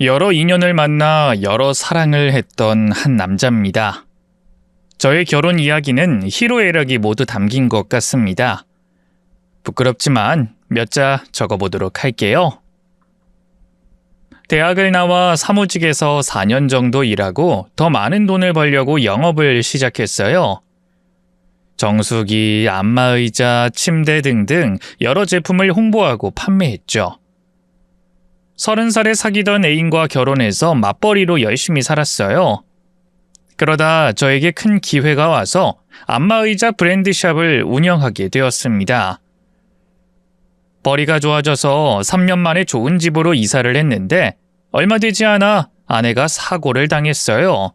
여러 인연을 만나 여러 사랑을 했던 한 남자입니다. 저의 결혼 이야기는 희로애락이 모두 담긴 것 같습니다. 부끄럽지만 몇 자 적어보도록 할게요. 대학을 나와 사무직에서 4년 정도 일하고 더 많은 돈을 벌려고 영업을 시작했어요. 정수기, 안마의자, 침대 등등 여러 제품을 홍보하고 판매했죠. 30살에 사귀던 애인과 결혼해서 맞벌이로 열심히 살았어요. 그러다 저에게 큰 기회가 와서 안마의자 브랜드샵을 운영하게 되었습니다. 벌이가 좋아져서 3년 만에 좋은 집으로 이사를 했는데 얼마 되지 않아 아내가 사고를 당했어요.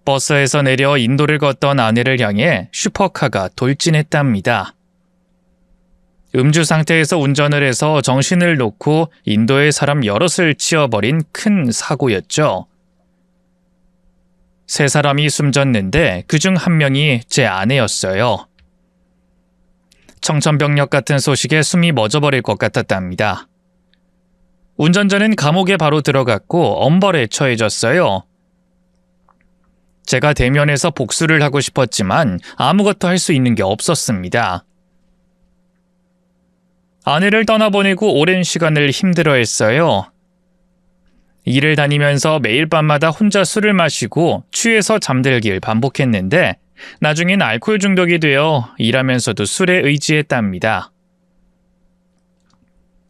버스에서 내려 인도를 걷던 아내를 향해 슈퍼카가 돌진했답니다. 음주 상태에서 운전을 해서 정신을 놓고 인도의 사람 여럿을 치어버린 큰 사고였죠. 3사람이 숨졌는데 그중 한 명이 제 아내였어요. 청천벽력 같은 소식에 숨이 멎어버릴 것 같았답니다. 운전자는 감옥에 바로 들어갔고 엄벌에 처해졌어요. 제가 대면해서 복수를 하고 싶었지만 아무것도 할 수 있는 게 없었습니다. 아내를 떠나보내고 오랜 시간을 힘들어했어요. 일을 다니면서 매일 밤마다 혼자 술을 마시고 취해서 잠들길 반복했는데 나중엔 알코올 중독이 되어 일하면서도 술에 의지했답니다.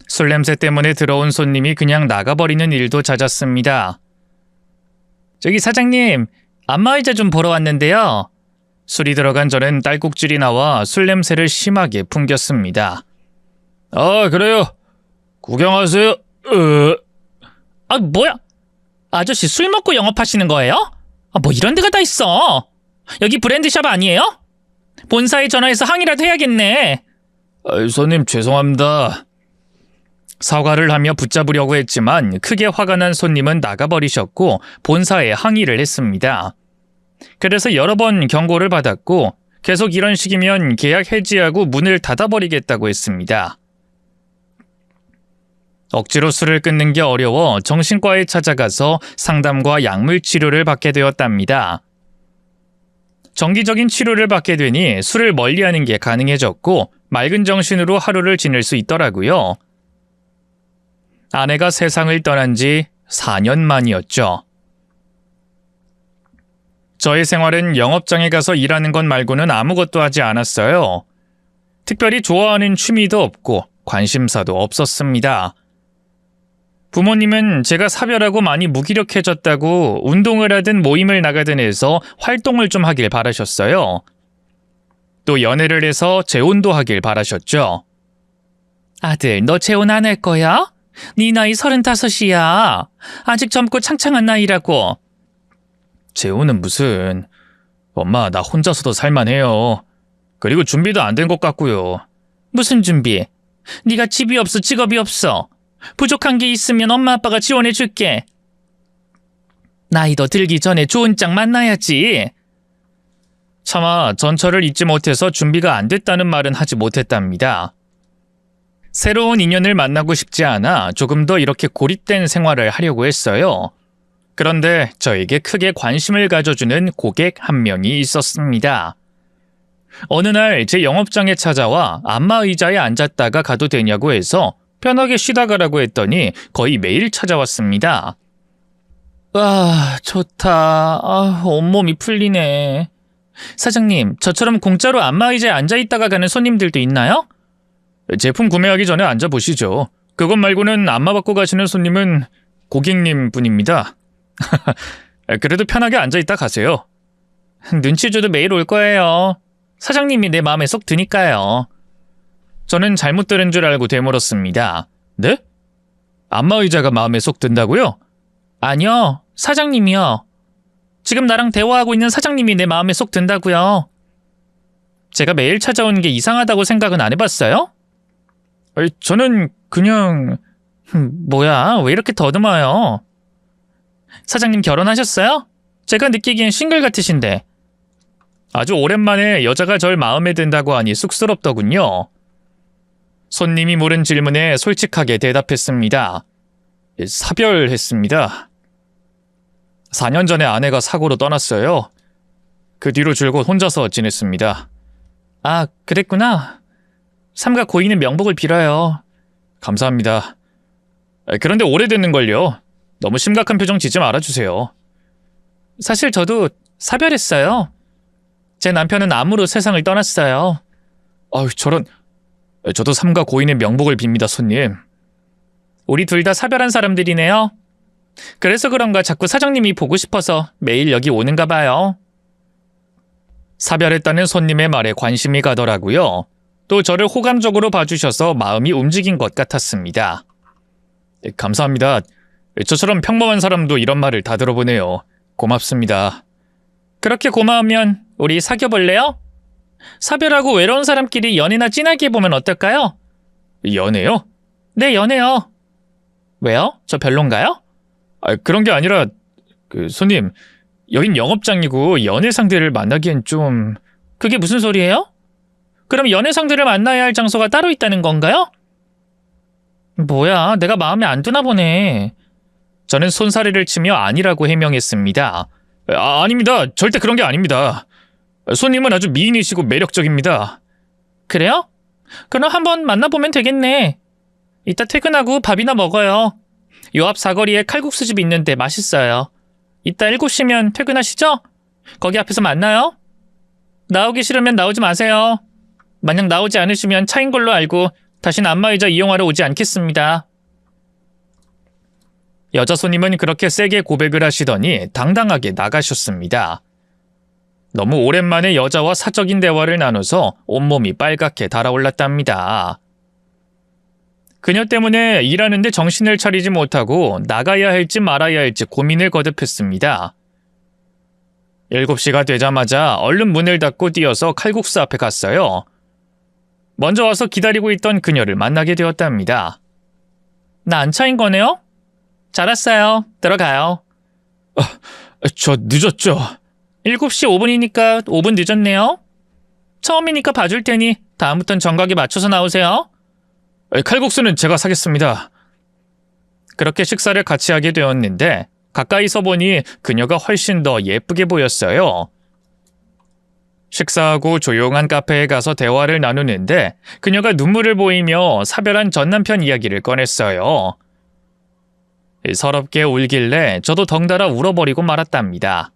술 냄새 때문에 들어온 손님이 그냥 나가버리는 일도 잦았습니다. 저기 사장님, 안마의자 좀 보러 왔는데요. 술이 들어간 저는 딸꾹질이 나와 술 냄새를 심하게 풍겼습니다. 아, 그래요? 구경하세요. 뭐야? 아저씨 술 먹고 영업하시는 거예요? 뭐 이런 데가 다 있어. 여기 브랜드샵 아니에요? 본사에 전화해서 항의라도 해야겠네. 손님 죄송합니다. 사과를 하며 붙잡으려고 했지만 크게 화가 난 손님은 나가버리셨고 본사에 항의를 했습니다. 그래서 여러 번 경고를 받았고 계속 이런 식이면 계약 해지하고 문을 닫아버리겠다고 했습니다. 억지로 술을 끊는 게 어려워 정신과에 찾아가서 상담과 약물 치료를 받게 되었답니다. 정기적인 치료를 받게 되니 술을 멀리하는 게 가능해졌고 맑은 정신으로 하루를 지낼 수 있더라고요. 아내가 세상을 떠난 지 4년 만이었죠. 저의 생활은 영업장에 가서 일하는 것 말고는 아무것도 하지 않았어요. 특별히 좋아하는 취미도 없고 관심사도 없었습니다. 부모님은 제가 사별하고 많이 무기력해졌다고 운동을 하든 모임을 나가든 해서 활동을 좀 하길 바라셨어요. 또 연애를 해서 재혼도 하길 바라셨죠. 아들, 너 재혼 안 할 거야? 네 나이 35이야. 아직 젊고 창창한 나이라고. 재혼은 무슨. 엄마, 나 혼자서도 살만해요. 그리고 준비도 안 된 것 같고요. 무슨 준비? 네가 집이 없어, 직업이 없어. 부족한 게 있으면 엄마 아빠가 지원해 줄게. 나이도 들기 전에 좋은 짝 만나야지. 차마 전철을 잊지 못해서 준비가 안 됐다는 말은 하지 못했답니다. 새로운 인연을 만나고 싶지 않아 조금 더 이렇게 고립된 생활을 하려고 했어요. 그런데 저에게 크게 관심을 가져주는 고객 한 명이 있었습니다. 어느 날 제 영업장에 찾아와 안마의자에 앉았다가 가도 되냐고 해서 편하게 쉬다 가라고 했더니 거의 매일 찾아왔습니다. 좋다. 온몸이 풀리네. 사장님, 저처럼 공짜로 안마의자에 앉아있다가 가는 손님들도 있나요? 제품 구매하기 전에 앉아보시죠. 그것 말고는 안마 받고 가시는 손님은 고객님 뿐입니다. 그래도 편하게 앉아있다 가세요. 눈치 줘도 매일 올 거예요. 사장님이 내 마음에 쏙 드니까요. 저는 잘못 들은 줄 알고 되물었습니다. 네? 안마의자가 마음에 쏙 든다고요? 아니요, 사장님이요. 지금 나랑 대화하고 있는 사장님이 내 마음에 쏙 든다고요. 제가 매일 찾아오는 게 이상하다고 생각은 안 해봤어요? 저는 그냥... 뭐야, 왜 이렇게 더듬어요? 사장님 결혼하셨어요? 제가 느끼기엔 싱글 같으신데. 아주 오랜만에 여자가 절 마음에 든다고 하니 쑥스럽더군요. 손님이 물은 질문에 솔직하게 대답했습니다. 사별했습니다. 4년 전에 아내가 사고로 떠났어요. 그 뒤로 줄곧 혼자서 지냈습니다. 아, 그랬구나. 삼가 고인의 명복을 빌어요. 감사합니다. 그런데 오래됐는걸요. 너무 심각한 표정 짓지 말아주세요. 사실 저도 사별했어요. 제 남편은 암으로 세상을 떠났어요. 아유, 저런. 저도 삼가 고인의 명복을 빕니다, 손님. 우리 둘 다 사별한 사람들이네요. 그래서 그런가 자꾸 사장님이 보고 싶어서 매일 여기 오는가 봐요. 사별했다는 손님의 말에 관심이 가더라고요. 또 저를 호감적으로 봐주셔서 마음이 움직인 것 같았습니다. 감사합니다. 저처럼 평범한 사람도 이런 말을 다 들어보네요. 고맙습니다. 그렇게 고마우면 우리 사귀어볼래요? 사별하고 외로운 사람끼리 연애나 진하게 해보면 어떨까요? 연애요? 네, 연애요. 왜요? 저 별론가요? 그런 게 아니라 손님, 여긴 영업장이고 연애 상대를 만나기엔 좀... 그게 무슨 소리예요? 그럼 연애 상대를 만나야 할 장소가 따로 있다는 건가요? 뭐야, 내가 마음에 안 드나 보네. 저는 손사래를 치며 아니라고 해명했습니다. 아닙니다. 절대 그런 게 아닙니다. 손님은 아주 미인이시고 매력적입니다. 그래요? 그럼 한번 만나보면 되겠네. 이따 퇴근하고 밥이나 먹어요. 요 앞 사거리에 칼국수집 있는데 맛있어요. 이따 7시면 퇴근하시죠? 거기 앞에서 만나요. 나오기 싫으면 나오지 마세요. 만약 나오지 않으시면 차인 걸로 알고 다시는 안마의자 이용하러 오지 않겠습니다. 여자 손님은 그렇게 세게 고백을 하시더니 당당하게 나가셨습니다. 너무 오랜만에 여자와 사적인 대화를 나눠서 온몸이 빨갛게 달아올랐답니다. 그녀 때문에 일하는데 정신을 차리지 못하고 나가야 할지 말아야 할지 고민을 거듭했습니다. 7시가 되자마자 얼른 문을 닫고 뛰어서 칼국수 앞에 갔어요. 먼저 와서 기다리고 있던 그녀를 만나게 되었답니다. 나 안 차인 거네요? 잘 왔어요. 들어가요. 저 늦었죠? 7시 5분이니까 5분 늦었네요. 처음이니까 봐줄 테니 다음부턴 정각에 맞춰서 나오세요. 칼국수는 제가 사겠습니다. 그렇게 식사를 같이 하게 되었는데 가까이서 보니 그녀가 훨씬 더 예쁘게 보였어요. 식사하고 조용한 카페에 가서 대화를 나누는데 그녀가 눈물을 보이며 사별한 전남편 이야기를 꺼냈어요. 서럽게 울길래 저도 덩달아 울어버리고 말았답니다.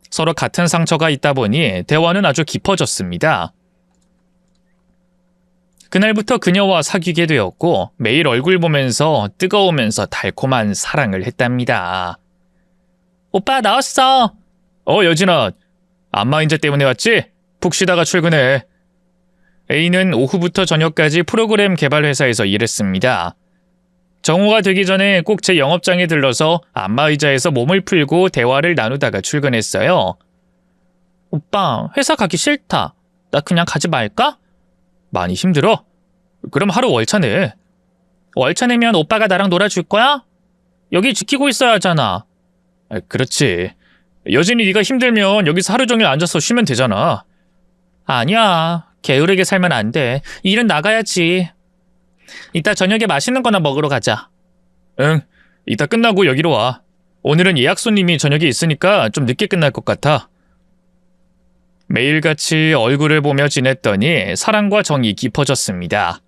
서로 같은 상처가 있다 보니 대화는 아주 깊어졌습니다. 그날부터 그녀와 사귀게 되었고 매일 얼굴 보면서 뜨거우면서 달콤한 사랑을 했답니다. 오빠 나왔어. 여진아. 안마의자 때문에 왔지? 푹 쉬다가 출근해. A는 오후부터 저녁까지 프로그램 개발 회사에서 일했습니다. 정오가 되기 전에 꼭 제 영업장에 들러서 안마의자에서 몸을 풀고 대화를 나누다가 출근했어요. 오빠, 회사 가기 싫다. 나 그냥 가지 말까? 많이 힘들어? 그럼 하루 월차 내. 월차 내면 오빠가 나랑 놀아줄 거야? 여기 지키고 있어야 하잖아. 그렇지. 여진이 네가 힘들면 여기서 하루 종일 앉아서 쉬면 되잖아. 아니야. 게으르게 살면 안 돼. 일은 나가야지. 이따 저녁에 맛있는 거나 먹으러 가자. 응. 이따 끝나고 여기로 와. 오늘은 예약 손님이 저녁에 있으니까 좀 늦게 끝날 것 같아. 매일같이 얼굴을 보며 지냈더니 사랑과 정이 깊어졌습니다.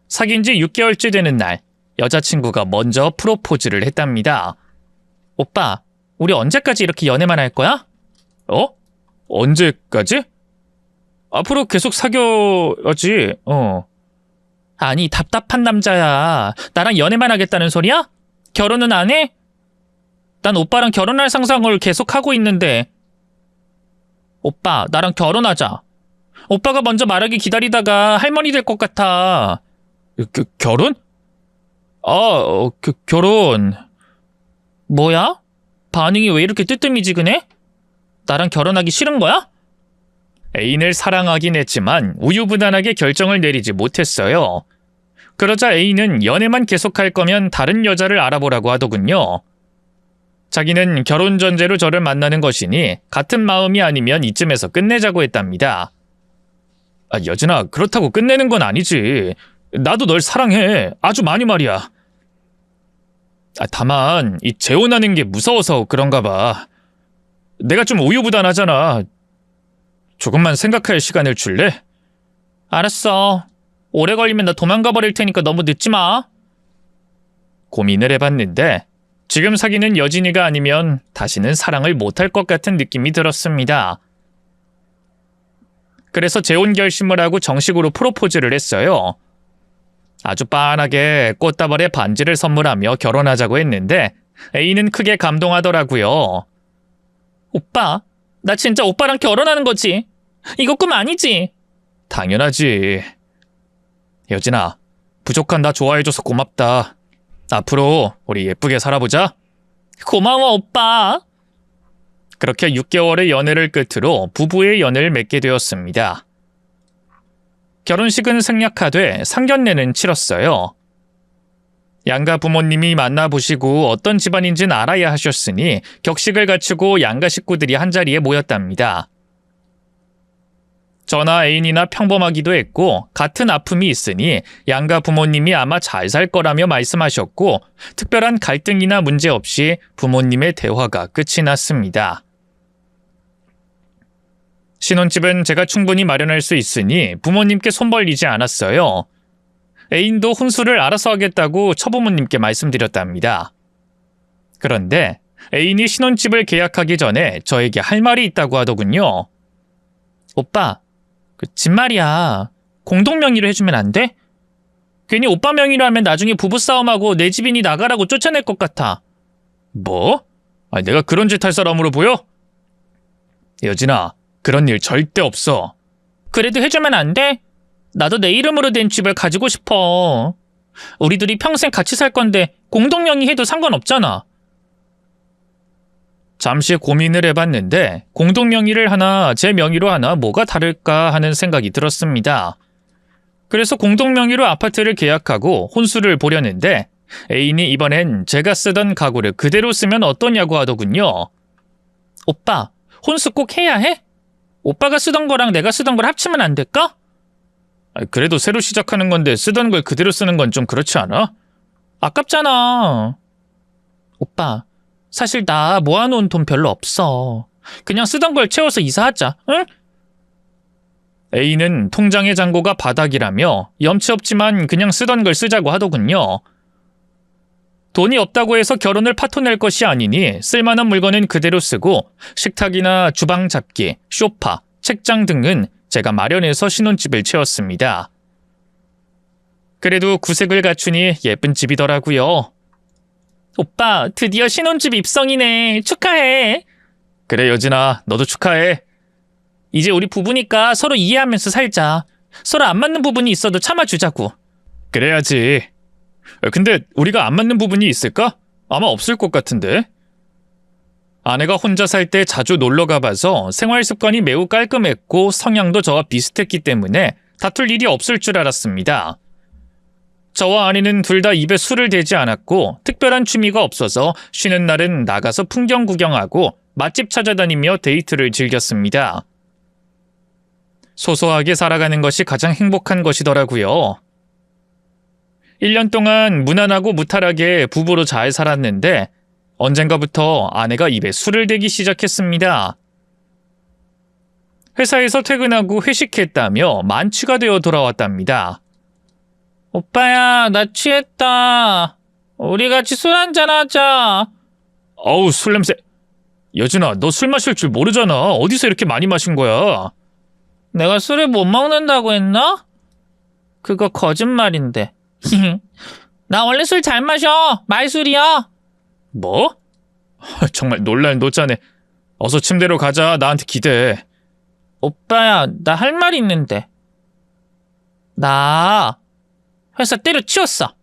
사귄 지 6개월째 되는 날, 여자친구가 먼저 프로포즈를 했답니다. 오빠, 우리 언제까지 이렇게 연애만 할 거야? 언제까지? 앞으로 계속 사귀어야지. 아니, 답답한 남자야. 나랑 연애만 하겠다는 소리야? 결혼은 안 해? 난 오빠랑 결혼할 상상을 계속 하고 있는데. 오빠, 나랑 결혼하자. 오빠가 먼저 말하기 기다리다가 할머니 될 것 같아. 결혼? 결혼. 뭐야? 반응이 왜 이렇게 뜨뜻미지근해? 나랑 결혼하기 싫은 거야? 애인을 사랑하긴 했지만 우유부단하게 결정을 내리지 못했어요. 그러자 애인은 연애만 계속할 거면 다른 여자를 알아보라고 하더군요. 자기는 결혼 전제로 저를 만나는 것이니 같은 마음이 아니면 이쯤에서 끝내자고 했답니다. 여진아, 그렇다고 끝내는 건 아니지. 나도 널 사랑해. 아주 많이 말이야. 다만 이 재혼하는 게 무서워서 그런가 봐. 내가 좀 우유부단하잖아. 조금만 생각할 시간을 줄래? 알았어. 오래 걸리면 나 도망가 버릴 테니까 너무 늦지 마. 고민을 해봤는데 지금 사귀는 여진이가 아니면 다시는 사랑을 못할 것 같은 느낌이 들었습니다. 그래서 재혼 결심을 하고 정식으로 프로포즈를 했어요. 아주 빤하게 꽃다발에 반지를 선물하며 결혼하자고 했는데 A는 크게 감동하더라고요. 오빠, 나 진짜 오빠랑 결혼하는 거지? 이거 꿈 아니지? 당연하지. 여진아, 부족한 나 좋아해줘서 고맙다. 앞으로 우리 예쁘게 살아보자. 고마워, 오빠. 그렇게 6개월의 연애를 끝으로 부부의 연을 맺게 되었습니다. 결혼식은 생략하되 상견례는 치렀어요. 양가 부모님이 만나보시고 어떤 집안인지는 알아야 하셨으니 격식을 갖추고 양가 식구들이 한자리에 모였답니다. 저나 애인이나 평범하기도 했고 같은 아픔이 있으니 양가 부모님이 아마 잘 살 거라며 말씀하셨고 특별한 갈등이나 문제 없이 부모님의 대화가 끝이 났습니다. 신혼집은 제가 충분히 마련할 수 있으니 부모님께 손 벌리지 않았어요. 애인도 혼수를 알아서 하겠다고 처부모님께 말씀드렸답니다. 그런데 애인이 신혼집을 계약하기 전에 저에게 할 말이 있다고 하더군요. 오빠, 그 집 말이야. 공동 명의로 해주면 안 돼? 괜히 오빠 명의로 하면 나중에 부부싸움하고 내 집이니 나가라고 쫓아낼 것 같아. 뭐? 내가 그런 짓 할 사람으로 보여? 여진아, 그런 일 절대 없어. 그래도 해주면 안 돼? 나도 내 이름으로 된 집을 가지고 싶어. 우리 둘이 평생 같이 살 건데 공동 명의 해도 상관없잖아. 잠시 고민을 해봤는데 공동 명의를 하나 제 명의로 하나 뭐가 다를까 하는 생각이 들었습니다. 그래서 공동 명의로 아파트를 계약하고 혼수를 보려는데 애인이 이번엔 제가 쓰던 가구를 그대로 쓰면 어떠냐고 하더군요. 오빠, 혼수 꼭 해야 해? 오빠가 쓰던 거랑 내가 쓰던 걸 합치면 안 될까? 그래도 새로 시작하는 건데 쓰던 걸 그대로 쓰는 건 좀 그렇지 않아? 아깝잖아. 오빠, 사실 나 모아놓은 돈 별로 없어. 그냥 쓰던 걸 채워서 이사하자, 응? A는 통장의 잔고가 바닥이라며 염치 없지만 그냥 쓰던 걸 쓰자고 하더군요. 돈이 없다고 해서 결혼을 파토낼 것이 아니니 쓸만한 물건은 그대로 쓰고 식탁이나 주방 잡기, 소파, 책장 등은 제가 마련해서 신혼집을 채웠습니다. 그래도 구색을 갖추니 예쁜 집이더라고요. 오빠, 드디어 신혼집 입성이네. 축하해. 그래, 여진아, 너도 축하해. 이제 우리 부부니까 서로 이해하면서 살자. 서로 안 맞는 부분이 있어도 참아주자고. 그래야지. 근데 우리가 안 맞는 부분이 있을까? 아마 없을 것 같은데. 아내가 혼자 살 때 자주 놀러 가봐서 생활 습관이 매우 깔끔했고 성향도 저와 비슷했기 때문에 다툴 일이 없을 줄 알았습니다. 저와 아내는 둘 다 입에 술을 대지 않았고 특별한 취미가 없어서 쉬는 날은 나가서 풍경 구경하고 맛집 찾아다니며 데이트를 즐겼습니다. 소소하게 살아가는 것이 가장 행복한 것이더라고요. 1년 동안 무난하고 무탈하게 부부로 잘 살았는데 언젠가부터 아내가 입에 술을 대기 시작했습니다. 회사에서 퇴근하고 회식했다며 만취가 되어 돌아왔답니다. 오빠야, 나 취했다. 우리 같이 술 한잔 하자. 어우, 술 냄새. 여진아, 너 술 마실 줄 모르잖아. 어디서 이렇게 많이 마신 거야? 내가 술을 못 먹는다고 했나? 그거 거짓말인데. 나 원래 술 잘 마셔. 말술이야. 뭐? 정말 놀랄 노자네. 어서 침대로 가자. 나한테 기대해. 오빠야, 나 할 말 있는데. 나 회사 때려치웠어.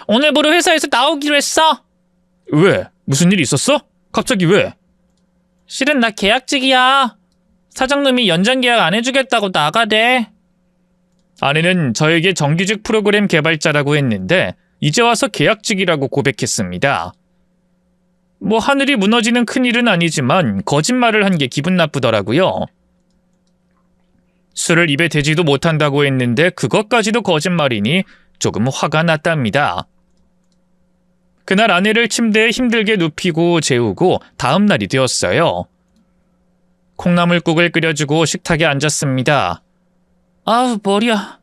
오늘부로 회사에서 나오기로 했어. 왜? 무슨 일 있었어? 갑자기 왜? 실은 나 계약직이야. 사장님이 연장 계약 안 해주겠다고 나가대. 아내는 저에게 정규직 프로그램 개발자라고 했는데 이제 와서 계약직이라고 고백했습니다. 뭐 하늘이 무너지는 큰일은 아니지만 거짓말을 한 게 기분 나쁘더라고요. 술을 입에 대지도 못한다고 했는데 그것까지도 거짓말이니 조금 화가 났답니다. 그날 아내를 침대에 힘들게 눕히고 재우고 다음 날이 되었어요. 콩나물국을 끓여주고 식탁에 앉았습니다. 아우, 머리야.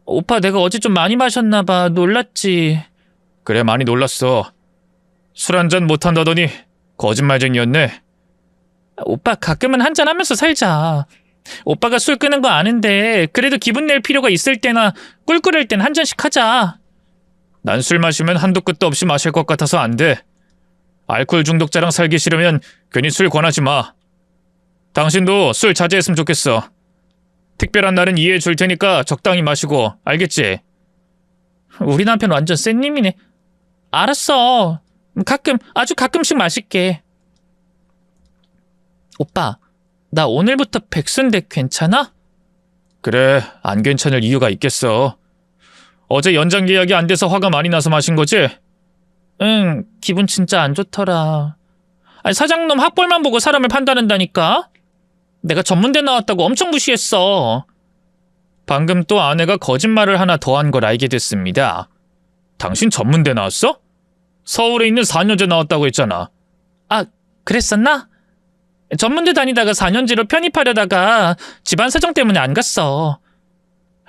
오빠, 내가 어제 좀 많이 마셨나 봐. 놀랐지. 그래, 많이 놀랐어. 술 한잔 못한다더니 거짓말쟁이였네. 오빠, 가끔은 한잔 하면서 살자. 오빠가 술 끄는 거 아는데 그래도 기분 낼 필요가 있을 때나 꿀 끓일 땐 한 잔씩 하자. 난 술 마시면 한도 끝도 없이 마실 것 같아서 안 돼. 알코올 중독자랑 살기 싫으면 괜히 술 권하지 마. 당신도 술 자제했으면 좋겠어. 특별한 날은 이해해 줄 테니까 적당히 마시고, 알겠지? 우리 남편 완전 센 님이네. 알았어. 아주 가끔씩 마실게. 오빠, 나 오늘부터 백수인데 괜찮아? 그래, 안 괜찮을 이유가 있겠어. 어제 연장 계약이 안 돼서 화가 많이 나서 마신 거지? 응, 기분 진짜 안 좋더라. 아니, 사장놈 학벌만 보고 사람을 판단한다니까? 내가 전문대 나왔다고 엄청 무시했어. 방금 또 아내가 거짓말을 하나 더 한 걸 알게 됐습니다. 당신 전문대 나왔어? 서울에 있는 4년제 나왔다고 했잖아. 아, 그랬었나? 전문대 다니다가 4년제로 편입하려다가 집안 사정 때문에 안 갔어.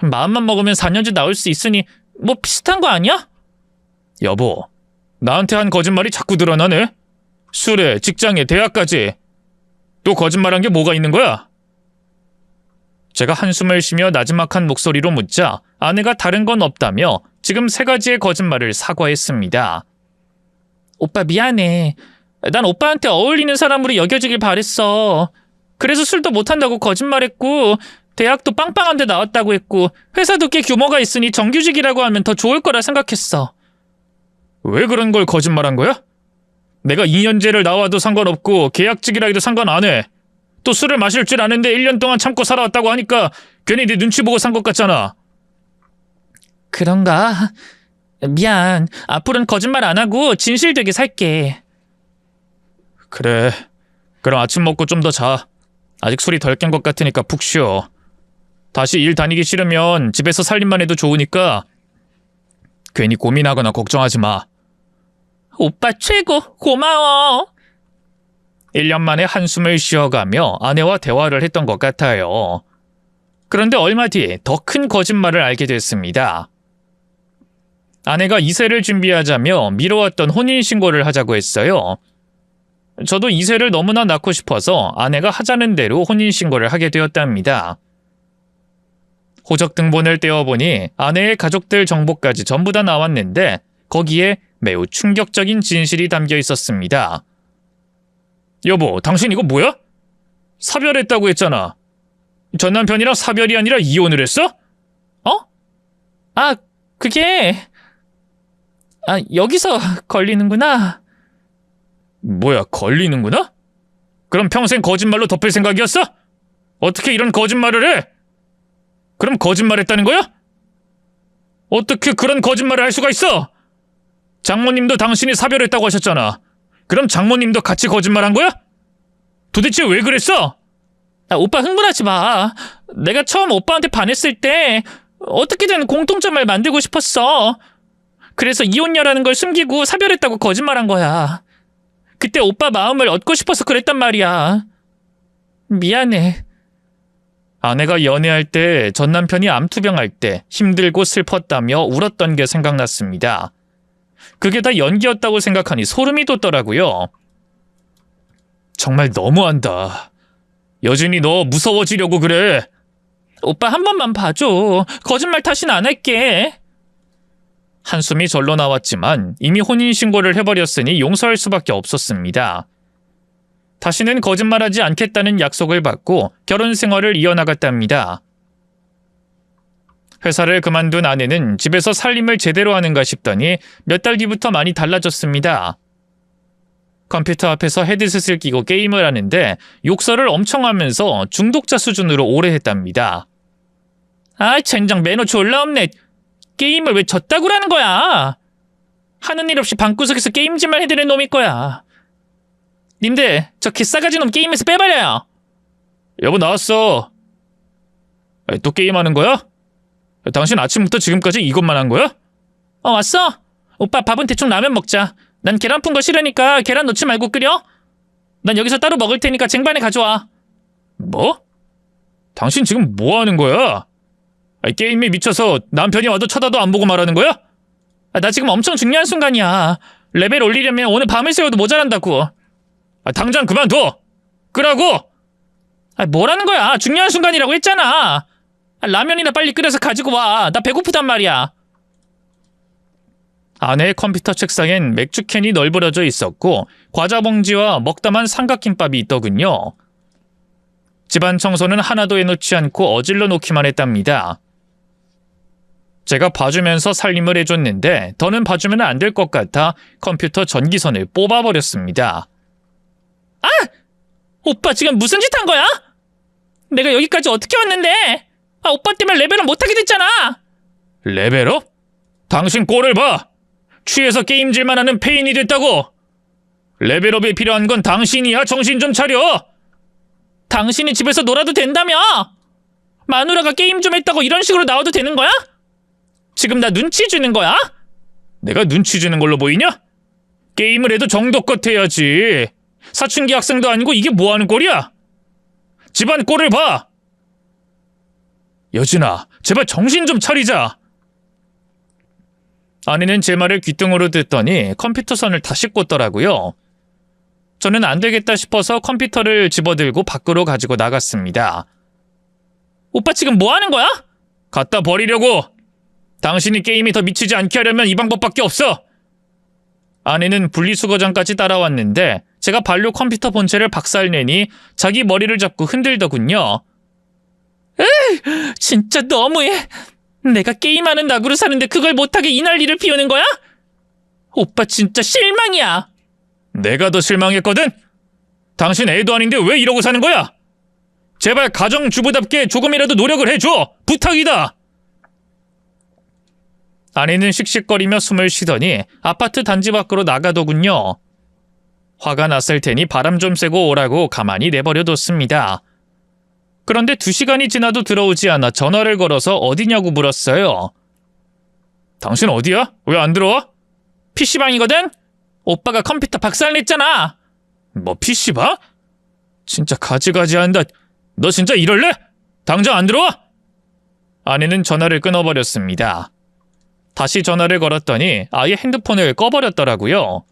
마음만 먹으면 4년제 나올 수 있으니 뭐 비슷한 거 아니야? 여보, 나한테 한 거짓말이 자꾸 드러나네. 술에, 직장에, 대학까지. 또 거짓말한 게 뭐가 있는 거야? 제가 한숨을 쉬며 나지막한 목소리로 묻자 아내가 다른 건 없다며 지금 3가지의 거짓말을 사과했습니다. 오빠, 미안해. 난 오빠한테 어울리는 사람으로 여겨지길 바랬어. 그래서 술도 못한다고 거짓말했고 대학도 빵빵한 데 나왔다고 했고 회사도 꽤 규모가 있으니 정규직이라고 하면 더 좋을 거라 생각했어. 왜 그런 걸 거짓말한 거야? 내가 2년제를 나와도 상관없고 계약직이라 해도 상관 안 해. 또 술을 마실 줄 아는데 1년 동안 참고 살아왔다고 하니까 괜히 네 눈치 보고 산 것 같잖아. 그런가? 미안. 앞으로는 거짓말 안 하고 진실되게 살게. 그래. 그럼 아침 먹고 좀 더 자. 아직 술이 덜 깬 것 같으니까 푹 쉬어. 다시 일 다니기 싫으면 집에서 살림만 해도 좋으니까 괜히 고민하거나 걱정하지 마. 오빠 최고. 고마워. 1년 만에 한숨을 쉬어가며 아내와 대화를 했던 것 같아요. 그런데 얼마 뒤에 더 큰 거짓말을 알게 됐습니다. 아내가 2세를 준비하자며 미뤄왔던 혼인신고를 하자고 했어요. 저도 2세를 너무나 낳고 싶어서 아내가 하자는 대로 혼인신고를 하게 되었답니다. 호적등본을 떼어보니 아내의 가족들 정보까지 전부 다 나왔는데 거기에 매우 충격적인 진실이 담겨 있었습니다. 여보, 당신 이거 뭐야? 사별했다고 했잖아. 전 남편이랑 사별이 아니라 이혼을 했어? 어? 아, 그게... 여기서 걸리는구나. 뭐야, 걸리는구나? 그럼 평생 거짓말로 덮을 생각이었어? 어떻게 이런 거짓말을 해? 그럼 거짓말했다는 거야? 어떻게 그런 거짓말을 할 수가 있어? 장모님도 당신이 사별했다고 하셨잖아. 그럼 장모님도 같이 거짓말한 거야? 도대체 왜 그랬어? 오빠 흥분하지 마. 내가 처음 오빠한테 반했을 때 어떻게든 공통점을 만들고 싶었어. 그래서 이혼녀라는 걸 숨기고 사별했다고 거짓말한 거야. 그때 오빠 마음을 얻고 싶어서 그랬단 말이야. 미안해. 아내가 연애할 때 전 남편이 암투병할 때 힘들고 슬펐다며 울었던 게 생각났습니다. 그게 다 연기였다고 생각하니 소름이 돋더라고요. 정말 너무한다. 여진이 너 무서워지려고 그래. 오빠 한 번만 봐줘. 거짓말 다시는 안 할게. 한숨이 절로 나왔지만 이미 혼인신고를 해버렸으니 용서할 수밖에 없었습니다. 다시는 거짓말하지 않겠다는 약속을 받고 결혼 생활을 이어나갔답니다. 회사를 그만둔 아내는 집에서 살림을 제대로 하는가 싶더니 몇 달 뒤부터 많이 달라졌습니다. 컴퓨터 앞에서 헤드셋을 끼고 게임을 하는데 욕설을 엄청 하면서 중독자 수준으로 오래 했답니다. 아, 젠장 매너 졸라 없네. 게임을 왜 졌다고 라는 거야? 하는 일 없이 방구석에서 게임질만 해대는 놈일 거야. 님들, 저 개싸가지 놈 게임에서 빼버려요. 여보, 나왔어. 또 게임하는 거야? 당신 아침부터 지금까지 이것만 한 거야? 왔어? 오빠 밥은 대충 라면 먹자. 난 계란 푼 거 싫으니까 계란 넣지 말고 끓여. 난 여기서 따로 먹을 테니까 쟁반에 가져와. 뭐? 당신 지금 뭐 하는 거야? 게임에 미쳐서 남편이 와도 쳐다도 안 보고 말하는 거야? 나 지금 엄청 중요한 순간이야. 레벨 올리려면 오늘 밤을 새워도 모자란다고. 당장 그만둬! 끄라고! 뭐라는 거야? 중요한 순간이라고 했잖아. 라면이나 빨리 끓여서 가지고 와. 나 배고프단 말이야. 아내의 컴퓨터 책상엔 맥주캔이 널브러져 있었고 과자 봉지와 먹다만 삼각김밥이 있더군요. 집안 청소는 하나도 해놓지 않고 어질러 놓기만 했답니다. 제가 봐주면서 살림을 해줬는데 더는 봐주면 안 될 것 같아 컴퓨터 전기선을 뽑아버렸습니다. 아! 오빠 지금 무슨 짓 한 거야? 내가 여기까지 어떻게 왔는데? 오빠 때문에 레벨업 못하게 됐잖아. 레벨업? 당신 꼴을 봐. 취해서 게임질만 하는 페인이 됐다고. 레벨업에 필요한 건 당신이야. 정신 좀 차려. 당신이 집에서 놀아도 된다며. 마누라가 게임 좀 했다고 이런 식으로 나와도 되는 거야? 지금 나 눈치 주는 거야? 내가 눈치 주는 걸로 보이냐? 게임을 해도 정도껏 해야지. 사춘기 학생도 아니고 이게 뭐하는 꼴이야? 집안 꼴을 봐. 여진아, 제발 정신 좀 차리자. 아내는 제 말을 귓등으로 듣더니 컴퓨터 선을 다시 꽂더라고요. 저는 안 되겠다 싶어서 컴퓨터를 집어들고 밖으로 가지고 나갔습니다. 오빠 지금 뭐 하는 거야? 갖다 버리려고. 당신이 게임이 더 미치지 않게 하려면 이 방법밖에 없어. 아내는 분리수거장까지 따라왔는데 제가 발로 컴퓨터 본체를 박살내니 자기 머리를 잡고 흔들더군요. 에이, 진짜 너무해. 내가 게임하는 낙으로 사는데 그걸 못하게 이 난리를 피우는 거야? 오빠 진짜 실망이야. 내가 더 실망했거든? 당신 애도 아닌데 왜 이러고 사는 거야? 제발 가정주부답게 조금이라도 노력을 해줘. 부탁이다. 아내는 씩씩거리며 숨을 쉬더니 아파트 단지 밖으로 나가더군요. 화가 났을 테니 바람 좀 쐬고 오라고 가만히 내버려뒀습니다. 그런데 2시간이 지나도 들어오지 않아 전화를 걸어서 어디냐고 물었어요. 당신 어디야? 왜 안 들어와? PC방이거든? 오빠가 컴퓨터 박살냈잖아. 뭐 PC방? 진짜 가지가지 한다. 너 진짜 이럴래? 당장 안 들어와? 아내는 전화를 끊어버렸습니다. 다시 전화를 걸었더니 아예 핸드폰을 꺼버렸더라고요.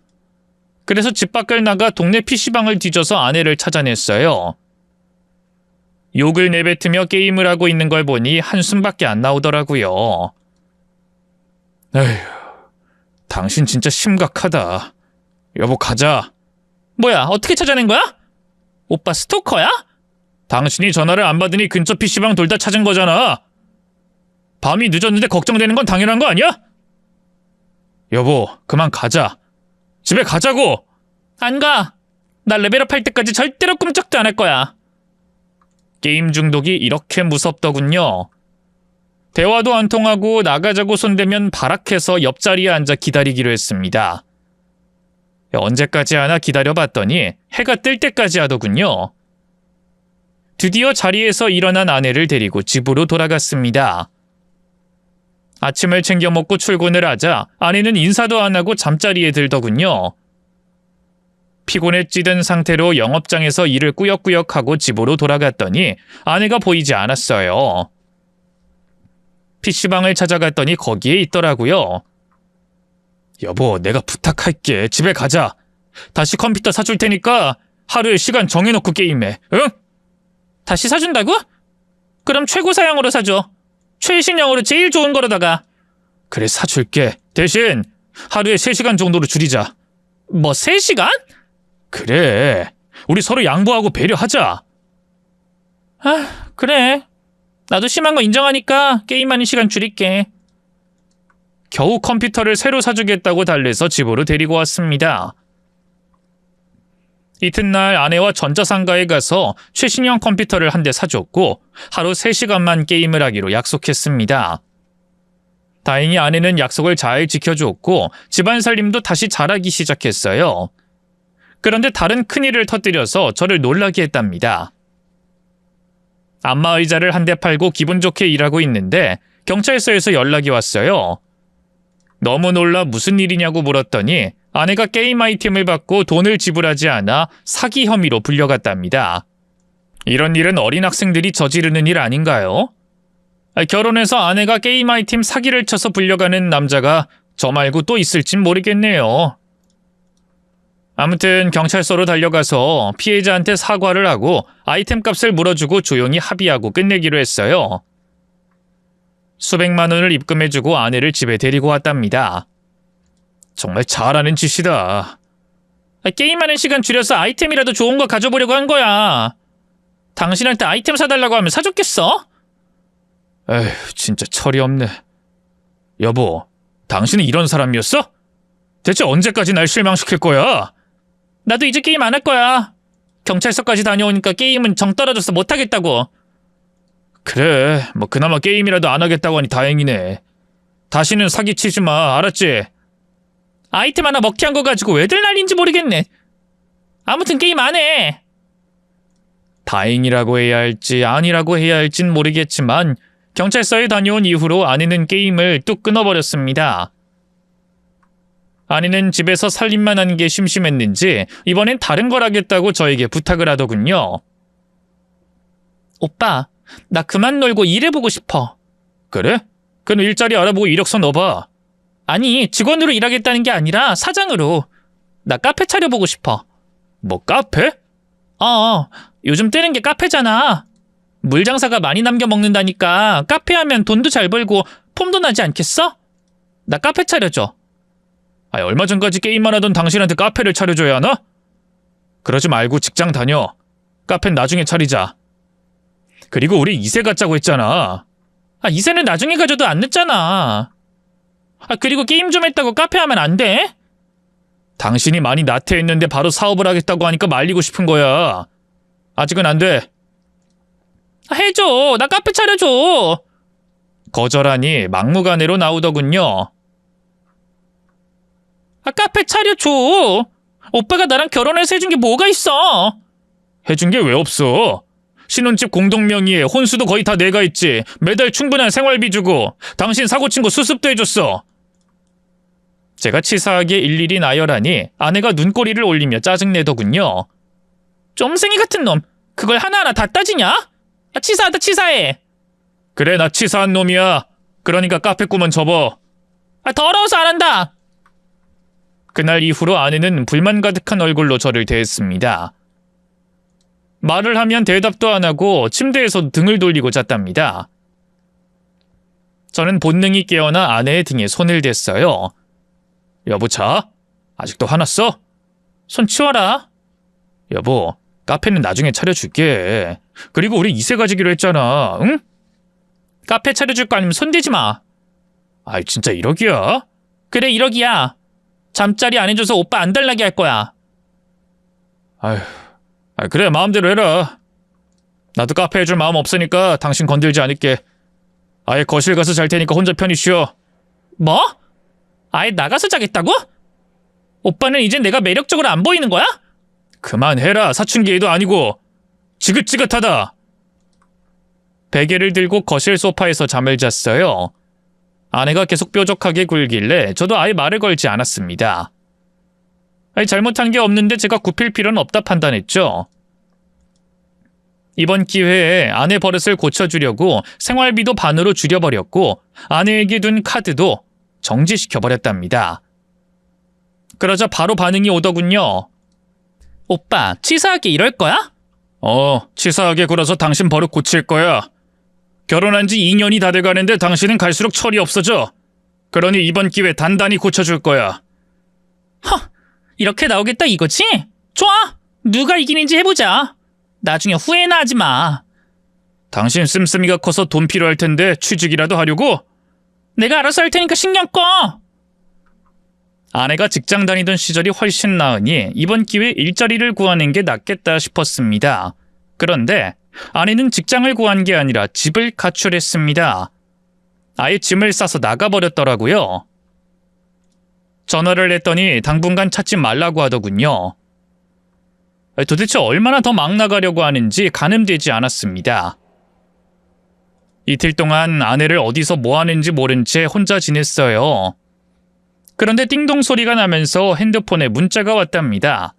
그래서 집 밖을 나가 동네 PC방을 뒤져서 아내를 찾아냈어요. 욕을 내뱉으며 게임을 하고 있는 걸 보니 한숨밖에 안 나오더라고요. 에휴, 당신 진짜 심각하다. 여보 가자. 뭐야, 어떻게 찾아낸 거야? 오빠 스토커야? 당신이 전화를 안 받으니 근처 PC방 돌다 찾은 거잖아. 밤이 늦었는데 걱정되는 건 당연한 거 아니야? 여보, 그만 가자. 집에 가자고. 안 가. 나 레벨업 할 때까지 절대로 꿈쩍도 안 할 거야. 게임 중독이 이렇게 무섭더군요. 대화도 안 통하고 나가자고 손대면 발악해서 옆자리에 앉아 기다리기로 했습니다. 언제까지 하나 기다려봤더니 해가 뜰 때까지 하더군요. 드디어 자리에서 일어난 아내를 데리고 집으로 돌아갔습니다. 아침을 챙겨 먹고 출근을 하자 아내는 인사도 안 하고 잠자리에 들더군요. 피곤에 찌든 상태로 영업장에서 일을 꾸역꾸역 하고 집으로 돌아갔더니 아내가 보이지 않았어요. PC방을 찾아갔더니 거기에 있더라고요. 여보, 내가 부탁할게. 집에 가자. 다시 컴퓨터 사줄 테니까 하루에 시간 정해놓고 게임해. 응? 다시 사준다고? 그럼 최고 사양으로 사줘. 최신형으로 제일 좋은 거로다가. 그래, 사줄게. 대신 하루에 3시간 정도로 줄이자. 뭐 3시간? 그래. 우리 서로 양보하고 배려하자. 아, 그래. 나도 심한 거 인정하니까 게임하는 시간 줄일게. 겨우 컴퓨터를 새로 사주겠다고 달래서 집으로 데리고 왔습니다. 이튿날 아내와 전자상가에 가서 최신형 컴퓨터를 한 대 사줬고 하루 3시간만 게임을 하기로 약속했습니다. 다행히 아내는 약속을 잘 지켜줬고 집안 살림도 다시 잘하기 시작했어요. 그런데 다른 큰일을 터뜨려서 저를 놀라게 했답니다. 안마의자를 한 대 팔고 기분 좋게 일하고 있는데 경찰서에서 연락이 왔어요. 너무 놀라 무슨 일이냐고 물었더니 아내가 게임 아이템을 받고 돈을 지불하지 않아 사기 혐의로 불려갔답니다. 이런 일은 어린 학생들이 저지르는 일 아닌가요? 결혼해서 아내가 게임 아이템 사기를 쳐서 불려가는 남자가 저 말고 또 있을진 모르겠네요. 아무튼 경찰서로 달려가서 피해자한테 사과를 하고 아이템 값을 물어주고 조용히 합의하고 끝내기로 했어요. 수백만 원을 입금해주고 아내를 집에 데리고 왔답니다. 정말 잘하는 짓이다. 게임하는 시간 줄여서 아이템이라도 좋은 거 가져보려고 한 거야. 당신한테 아이템 사달라고 하면 사줬겠어? 에휴, 진짜 철이 없네. 여보, 당신은 이런 사람이었어? 대체 언제까지 날 실망시킬 거야? 나도 이제 게임 안 할 거야. 경찰서까지 다녀오니까 게임은 정 떨어져서 못하겠다고. 그래, 뭐 그나마 게임이라도 안 하겠다고 하니 다행이네. 다시는 사기치지 마, 알았지? 아이템 하나 먹튀한 거 가지고 왜들 난리인지 모르겠네. 아무튼 게임 안 해. 다행이라고 해야 할지 아니라고 해야 할진 모르겠지만 경찰서에 다녀온 이후로 아내는 게임을 뚝 끊어버렸습니다. 아내는 집에서 살림만 하는 게 심심했는지 이번엔 다른 걸 하겠다고 저에게 부탁을 하더군요. 오빠, 나 그만 놀고 일해보고 싶어. 그래? 그럼 일자리 알아보고 이력서 넣어봐. 아니, 직원으로 일하겠다는 게 아니라 사장으로. 나 카페 차려보고 싶어. 뭐 카페? 요즘 뜨는 게 카페잖아. 물장사가 많이 남겨 먹는다니까 카페 하면 돈도 잘 벌고 폼도 나지 않겠어? 나 카페 차려줘. 얼마 전까지 게임만 하던 당신한테 카페를 차려줘야 하나? 그러지 말고 직장 다녀. 카페는 나중에 차리자. 그리고 우리 이세 갖자고 했잖아. 이세는 나중에 가져도 안 늦잖아. 그리고 게임 좀 했다고 카페 하면 안 돼? 당신이 많이 나태했는데 바로 사업을 하겠다고 하니까 말리고 싶은 거야. 아직은 안 돼. 해줘. 나 카페 차려줘. 거절하니 막무가내로 나오더군요. 카페 차려줘. 오빠가 나랑 결혼해서 해준 게 뭐가 있어? 해준 게 왜 없어? 신혼집 공동명의에 혼수도 거의 다 내가 있지. 매달 충분한 생활비 주고 당신 사고친 거 수습도 해줬어. 제가 치사하게 일일이 나열하니 아내가 눈꼬리를 올리며 짜증내더군요. 쫌생이 같은 놈. 그걸 하나하나 다 따지냐? 치사하다 치사해. 그래, 나 치사한 놈이야. 그러니까 카페 꿈은 접어. 더러워서 안 한다. 그날 이후로 아내는 불만 가득한 얼굴로 저를 대했습니다. 말을 하면 대답도 안 하고 침대에서 등을 돌리고 잤답니다. 저는 본능이 깨어나 아내의 등에 손을 댔어요. 여보, 자? 아직도 화났어? 손 치워라. 여보, 카페는 나중에 차려줄게. 그리고 우리 이세 가지기로 했잖아, 응? 카페 차려줄 거 아니면 손대지 마. 진짜 1억이야? 그래, 1억이야. 잠자리 안 해줘서 오빠 안 달라게 할 거야. 그래, 마음대로 해라. 나도 카페 해줄 마음 없으니까 당신 건들지 않을게. 아예 거실 가서 잘 테니까 혼자 편히 쉬어. 뭐? 아예 나가서 자겠다고? 오빠는 이젠 내가 매력적으로 안 보이는 거야? 그만해라, 사춘기애도 아니고. 지긋지긋하다. 베개를 들고 거실 소파에서 잠을 잤어요. 아내가 계속 뾰족하게 굴길래 저도 아예 말을 걸지 않았습니다. 잘못한 게 없는데 제가 굽힐 필요는 없다 판단했죠. 이번 기회에 아내 버릇을 고쳐주려고 생활비도 반으로 줄여버렸고 아내에게 둔 카드도 정지시켜버렸답니다. 그러자 바로 반응이 오더군요. 오빠, 치사하게 이럴 거야? 치사하게 굴어서 당신 버릇 고칠 거야. 결혼한 지 2년이 다 돼가는데 당신은 갈수록 철이 없어져. 그러니 이번 기회 단단히 고쳐줄 거야. 이렇게 나오겠다 이거지? 좋아! 누가 이기는지 해보자. 나중에 후회나 하지 마. 당신 씀씀이가 커서 돈 필요할 텐데 취직이라도 하려고? 내가 알아서 할 테니까 신경 꺼! 아내가 직장 다니던 시절이 훨씬 나으니 이번 기회에 일자리를 구하는 게 낫겠다 싶었습니다. 그런데 아내는 직장을 구한 게 아니라 집을 가출했습니다. 아예 짐을 싸서 나가버렸더라고요. 전화를 했더니 당분간 찾지 말라고 하더군요. 도대체 얼마나 더 막 나가려고 하는지 가늠되지 않았습니다. 이틀 동안 아내를 어디서 뭐 하는지 모른 채 혼자 지냈어요. 그런데 띵동 소리가 나면서 핸드폰에 문자가 왔답니다.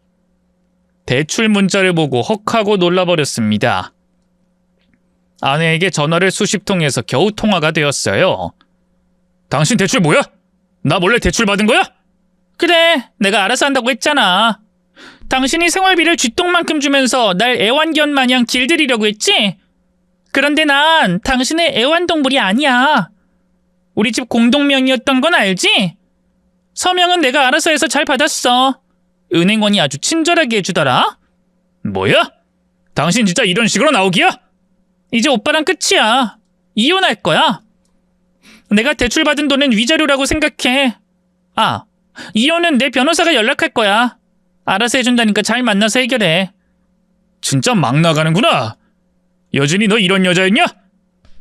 대출 문자를 보고 헉하고 놀라버렸습니다. 아내에게 전화를 수십 통해서 겨우 통화가 되었어요. 당신 대출 뭐야? 나 몰래 대출 받은 거야? 그래, 내가 알아서 한다고 했잖아. 당신이 생활비를 쥐똥만큼 주면서 날 애완견 마냥 길들이려고 했지? 그런데 난 당신의 애완동물이 아니야. 우리 집 공동명의였던 건 알지? 서명은 내가 알아서 해서 잘 받았어. 은행원이 아주 친절하게 해주더라. 뭐야? 당신 진짜 이런 식으로 나오기야? 이제 오빠랑 끝이야. 이혼할 거야. 내가 대출받은 돈은 위자료라고 생각해. 아, 이혼은 내 변호사가 연락할 거야. 알아서 해준다니까 잘 만나서 해결해. 진짜 막 나가는구나. 여진이 너 이런 여자였냐?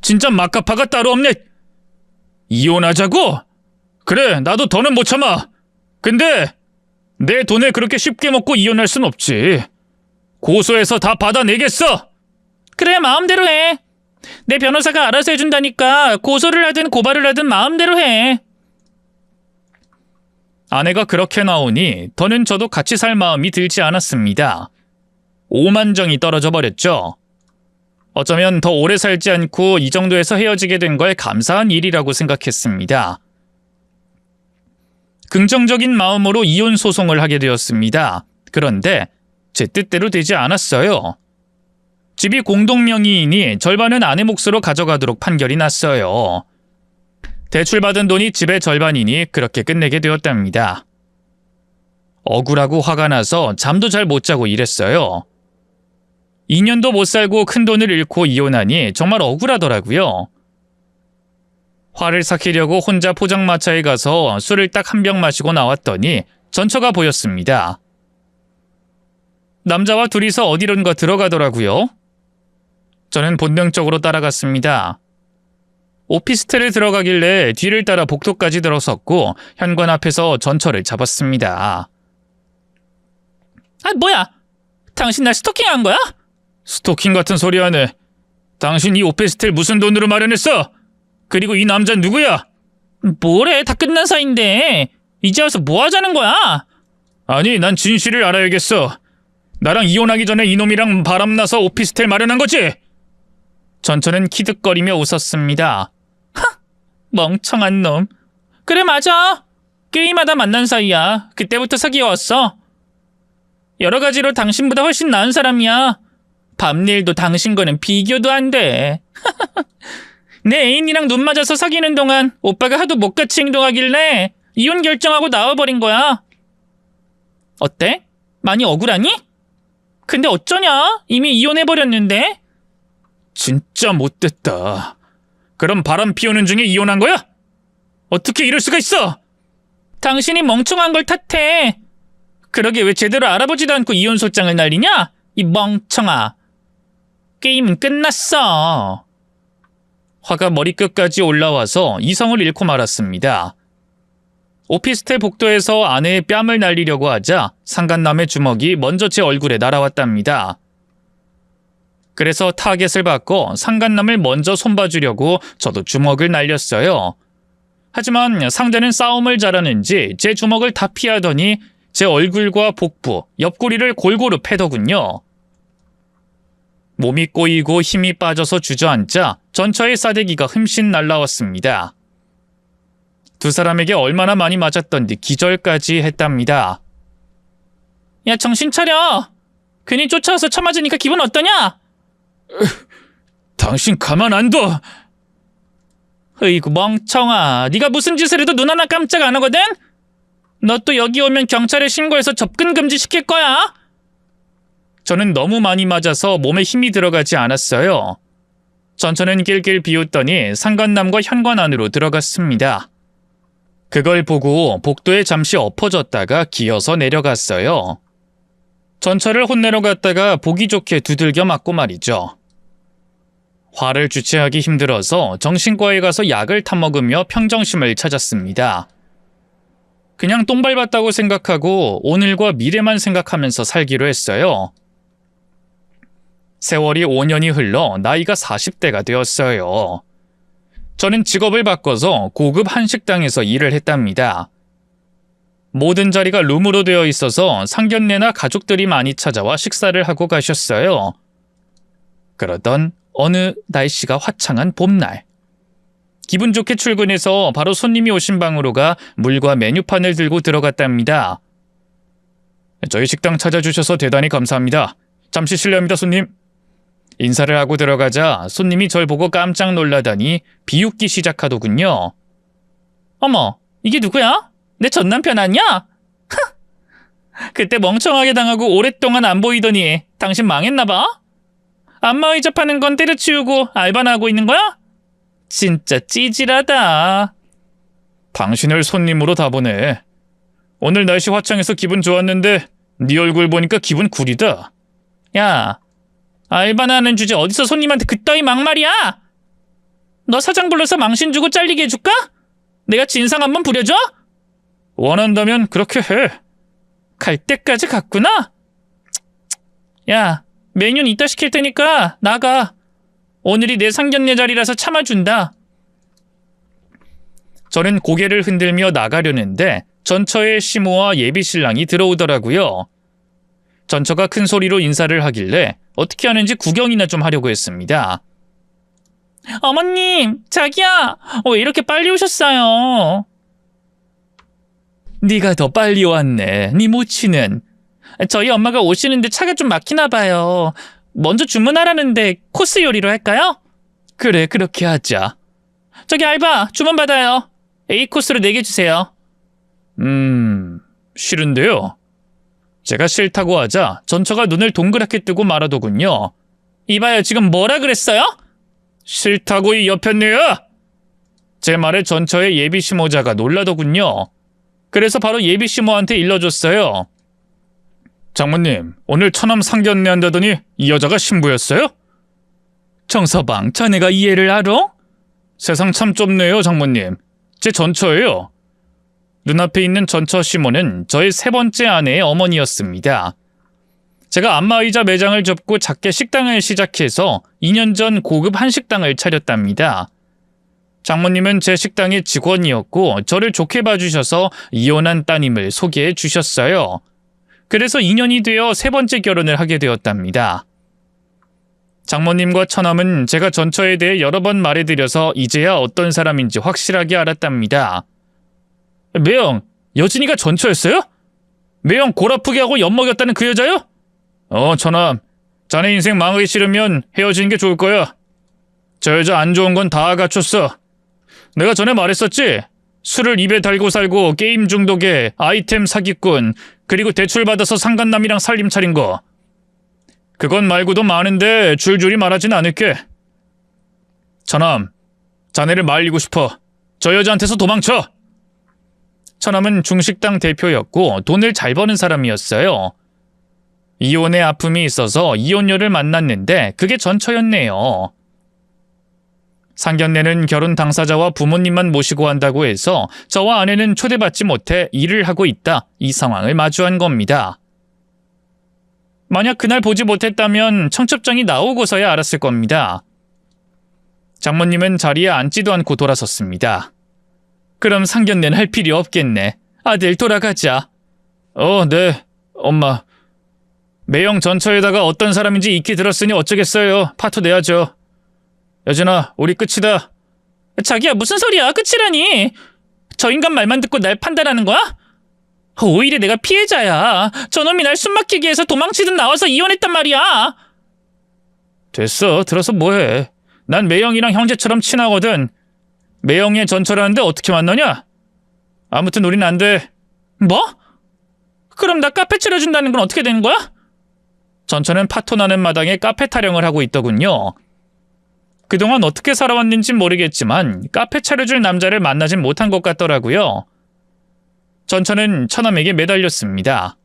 진짜 막가파가 따로 없네. 이혼하자고? 그래, 나도 더는 못 참아. 근데 내 돈을 그렇게 쉽게 먹고 이혼할 순 없지. 고소해서 다 받아내겠어. 그래, 마음대로 해. 내 변호사가 알아서 해준다니까 고소를 하든 고발을 하든 마음대로 해. 아내가 그렇게 나오니 더는 저도 같이 살 마음이 들지 않았습니다. 오만정이 떨어져 버렸죠. 어쩌면 더 오래 살지 않고 이 정도에서 헤어지게 된 걸 감사한 일이라고 생각했습니다. 긍정적인 마음으로 이혼 소송을 하게 되었습니다. 그런데 제 뜻대로 되지 않았어요. 집이 공동명의이니 절반은 아내 몫으로 가져가도록 판결이 났어요. 대출받은 돈이 집의 절반이니 그렇게 끝내게 되었답니다. 억울하고 화가 나서 잠도 잘 못 자고 이랬어요. 2년도 못 살고 큰돈을 잃고 이혼하니 정말 억울하더라고요. 화를 삭히려고 혼자 포장마차에 가서 술을 딱 한 병 마시고 나왔더니 전처가 보였습니다. 남자와 둘이서 어디론가 들어가더라고요. 저는 본능적으로 따라갔습니다. 오피스텔에 들어가길래 뒤를 따라 복도까지 들어섰고 현관 앞에서 전처를 잡았습니다. 아, 뭐야? 당신 날 스토킹한 거야? 스토킹 같은 소리 하네. 당신 이 오피스텔 무슨 돈으로 마련했어? 그리고 이 남자 누구야? 뭐래, 다 끝난 사이인데. 이제 와서 뭐 하자는 거야? 아니, 난 진실을 알아야겠어. 나랑 이혼하기 전에 이놈이랑 바람나서 오피스텔 마련한 거지? 전처는 키득거리며 웃었습니다. 하! 멍청한 놈. 그래, 맞아. 게임하다 만난 사이야. 그때부터 사귀어왔어. 여러 가지로 당신보다 훨씬 나은 사람이야. 밤일도 당신 거는 비교도 안 돼. 내 애인이랑 눈 맞아서 사귀는 동안 오빠가 하도 못같이 행동하길래 이혼 결정하고 나와버린 거야. 어때? 많이 억울하니? 근데 어쩌냐? 이미 이혼해버렸는데? 진짜 못됐다. 그럼 바람 피우는 중에 이혼한 거야? 어떻게 이럴 수가 있어? 당신이 멍청한 걸 탓해. 그러게 왜 제대로 알아보지도 않고 이혼 소장을 날리냐? 이 멍청아. 게임은 끝났어. 화가 머리끝까지 올라와서 이성을 잃고 말았습니다. 오피스텔 복도에서 아내의 뺨을 날리려고 하자 상간남의 주먹이 먼저 제 얼굴에 날아왔답니다. 그래서 타겟을 바꿔 상간남을 먼저 손봐주려고 저도 주먹을 날렸어요. 하지만 상대는 싸움을 잘하는지 제 주먹을 다 피하더니 제 얼굴과 복부, 옆구리를 골고루 패더군요. 몸이 꼬이고 힘이 빠져서 주저앉자 전처의 싸대기가 흠씬 날라왔습니다. 두 사람에게 얼마나 많이 맞았던지 기절까지 했답니다. 야, 정신 차려. 괜히 쫓아와서 쳐맞으니까 기분 어떠냐? 당신 가만 안 둬. 으이구, 멍청아. 네가 무슨 짓을 해도 눈 하나 깜짝 안 하거든? 너 또 여기 오면 경찰에 신고해서 접근 금지 시킬 거야. 저는 너무 많이 맞아서 몸에 힘이 들어가지 않았어요. 전처는 낄낄 비웃더니 상간남과 현관 안으로 들어갔습니다. 그걸 보고 복도에 잠시 엎어졌다가 기어서 내려갔어요. 전처를 혼내러 갔다가 보기 좋게 두들겨 맞고 말이죠. 화를 주체하기 힘들어서 정신과에 가서 약을 타먹으며 평정심을 찾았습니다. 그냥 똥 밟았다고 생각하고 오늘과 미래만 생각하면서 살기로 했어요. 세월이 5년이 흘러 나이가 40대가 되었어요. 저는 직업을 바꿔서 고급 한식당에서 일을 했답니다. 모든 자리가 룸으로 되어 있어서 상견례나 가족들이 많이 찾아와 식사를 하고 가셨어요. 그러던 어느 날씨가 화창한 봄날. 기분 좋게 출근해서 바로 손님이 오신 방으로 가 물과 메뉴판을 들고 들어갔답니다. 저희 식당 찾아주셔서 대단히 감사합니다. 잠시 실례합니다, 손님. 인사를 하고 들어가자 손님이 절 보고 깜짝 놀라더니 비웃기 시작하더군요. 어머, 이게 누구야? 내 전남편 아니야? 그때 멍청하게 당하고 오랫동안 안 보이더니 당신 망했나봐? 안마의자 파는 건 때려치우고 알바나 하고 있는 거야? 진짜 찌질하다. 당신을 손님으로 다 보네. 오늘 날씨 화창해서 기분 좋았는데 네 얼굴 보니까 기분 구리다. 야, 알바나 하는 주제 어디서 손님한테 그따위 막말이야? 너 사장 불러서 망신 주고 잘리게 해줄까? 내가 진상 한번 부려줘? 원한다면 그렇게 해. 갈 때까지 갔구나? 야, 메뉴는 이따 시킬 테니까 나가. 오늘이 내 상견례 자리라서 참아준다. 저는 고개를 흔들며 나가려는데 전처의 시모와 예비신랑이 들어오더라고요. 전처가 큰 소리로 인사를 하길래 어떻게 하는지 구경이나 좀 하려고 했습니다. 어머님, 자기야, 왜 이렇게 빨리 오셨어요? 네가 더 빨리 왔네, 네 모치는. 저희 엄마가 오시는데 차가 좀 막히나 봐요. 먼저 주문하라는데 코스 요리로 할까요? 그래, 그렇게 하자. 저기 알바, 주문 받아요. A코스로 4개 주세요. 싫은데요. 제가 싫다고 하자 전처가 눈을 동그랗게 뜨고 말하더군요. 이봐요, 지금 뭐라 그랬어요? 싫다고 이 여편네야! 제 말에 전처의 예비시모자가 놀라더군요. 그래서 바로 예비시모한테 일러줬어요. 장모님, 오늘 처남 상견례 한다더니 이 여자가 신부였어요? 정서방, 자네가 이해를 알아? 세상 참 좁네요, 장모님. 제 전처예요. 눈앞에 있는 전처 시모는 저의 3번째 아내의 어머니였습니다. 제가 안마의자 매장을 접고 작게 식당을 시작해서 2년 전 고급 한식당을 차렸답니다. 장모님은 제 식당의 직원이었고 저를 좋게 봐주셔서 이혼한 따님을 소개해 주셨어요. 그래서 2년이 되어 3번째 결혼을 하게 되었답니다. 장모님과 처남은 제가 전처에 대해 여러 번 말해드려서 이제야 어떤 사람인지 확실하게 알았답니다. 매영, 여진이가 전처였어요? 매영 골 아프게 하고 엿먹였다는 그 여자요? 처남, 자네 인생 망하기 싫으면 헤어지는 게 좋을 거야. 저 여자 안 좋은 건 다 갖췄어. 내가 전에 말했었지? 술을 입에 달고 살고 게임 중독에 아이템 사기꾼, 그리고 대출받아서 상간남이랑 살림 차린 거. 그건 말고도 많은데 줄줄이 말하진 않을게. 처남, 자네를 말리고 싶어. 저 여자한테서 도망쳐! 처남은 중식당 대표였고 돈을 잘 버는 사람이었어요. 이혼의 아픔이 있어서 이혼녀를 만났는데 그게 전처였네요. 상견례는 결혼 당사자와 부모님만 모시고 한다고 해서 저와 아내는 초대받지 못해 일을 하고 있다, 이 상황을 마주한 겁니다. 만약 그날 보지 못했다면 청첩장이 나오고서야 알았을 겁니다. 장모님은 자리에 앉지도 않고 돌아섰습니다. 그럼 상견례는 할 필요 없겠네. 아들, 돌아가자. 네, 엄마. 매형 전처에다가 어떤 사람인지 익히 들었으니 어쩌겠어요. 파토 내야죠. 여진아, 우리 끝이다. 자기야, 무슨 소리야? 끝이라니. 저 인간 말만 듣고 날 판단하는 거야? 오히려 내가 피해자야. 저놈이 날 숨막히게 해서 도망치듯 나와서 이혼했단 말이야. 됐어, 들어서 뭐해. 난 매형이랑 형제처럼 친하거든. 매형의 전처라는데 어떻게 만나냐? 아무튼 우린 안 돼. 뭐? 그럼 나 카페 차려준다는 건 어떻게 되는 거야? 전처는 파토 나는 마당에 카페 타령을 하고 있더군요. 그동안 어떻게 살아왔는진 모르겠지만 카페 차려줄 남자를 만나진 못한 것 같더라고요. 전처는 처남에게 매달렸습니다.